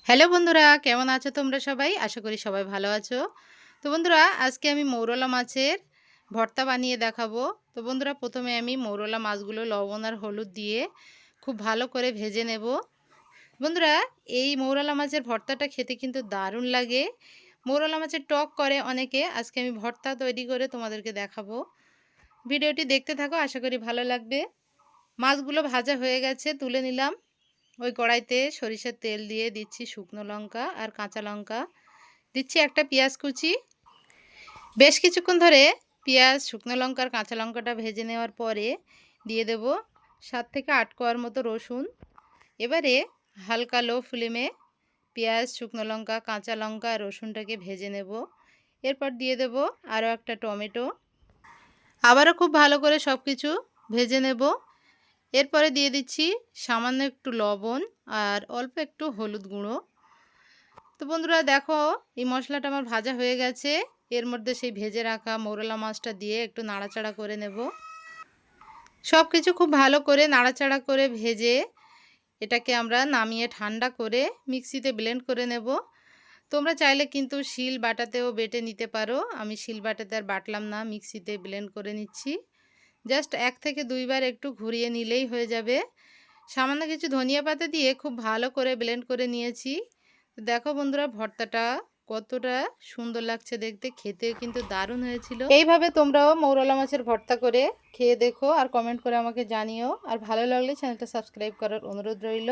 Hello বন্ধুরা, কেমন আছো তোমরা সবাই? আশা করি সবাই ভালো আছো। তো বন্ধুরা, আজকে আমি মৌরলা মাছের ভর্তা বানিয়ে দেখাবো। তো বন্ধুরা, প্রথমে আমি মৌরলা মাছগুলো লবণ আর হলুদ দিয়ে খুব ভালো করে ভেজে নেব। বন্ধুরা, এই মৌরলা মাছের ভর্তাটা খেতে কিন্তু দারুণ লাগে। মৌরলা মাছের টক করে অনেকে, আজকে আমি ভর্তা তৈরি করে তোমাদেরকে দেখাবো। ভিডিওটি দেখতে থাকো, আশা করি ভালো লাগবে। মাছগুলো ভাজা হয়ে গেছে, তুলে নিলাম। ওই কড়াইতে সরিষার তেল দিয়ে দিচ্ছি শুকনো লঙ্কা আর কাঁচা লঙ্কা, দিচ্ছি একটা পেঁয়াজ কুচি। বেশ কিছুক্ষণ ধরে পেঁয়াজ, শুকনো লঙ্কা আর কাঁচা লঙ্কাটা ভেজে নেওয়ার পরে দিয়ে দেব 7 থেকে 8 কোয়ার মতো রসুন। এবারে হালকা লো ফ্লেমে পেঁয়াজ, শুকনো লঙ্কা, কাঁচা লঙ্কা আর রসুনটাকে ভেজে নেব। এরপর দিয়ে দেব আরও একটা টমেটো। আবারও খুব ভালো করে সব কিছু ভেজে নেব। এরপরে দিয়ে দিচ্ছি সামান্য একটু লবণ আর অল্প একটু হলুদ গুঁড়ো। তো বন্ধুরা দেখো, এই মশলাটা আমার ভাজা হয়ে গেছে। এর মধ্যে সেই ভেজে রাখা মৌরলা মাছটা দিয়ে একটু নাড়াচাড়া করে নেব। সব কিছু খুব ভালো করে নাড়াচাড়া করে ভেজে এটাকে আমরা নামিয়ে ঠান্ডা করে মিক্সিতে ব্লেন্ড করে নেব। তোমরা চাইলে কিন্তু শিল বাটাতেও বেটে নিতে পারো। আমি শিল বাটাতে আর বাটলাম না, মিক্সিতে ব্লেন্ড করে নিচ্ছি। জাস্ট 1 থেকে 2 বার একটু ঘুরিয়ে নিলেই হয়ে যাবে। সামান্য কিছু ধনিয়া পাতা দিয়ে খুব ভালো করে ব্লেন্ড করে নিয়েছি। দেখো বন্ধুরা, ভর্তাটা কতটা সুন্দর লাগছে দেখতে, খেতেও কিন্তু দারুণ হয়েছিল। এইভাবে তোমরাও মৌরলা মাছের ভর্তা করে খেয়ে দেখো আর কমেন্ট করে আমাকে জানিও। আর ভালো লাগলে চ্যানেলটা সাবস্ক্রাইব করার অনুরোধ রইল।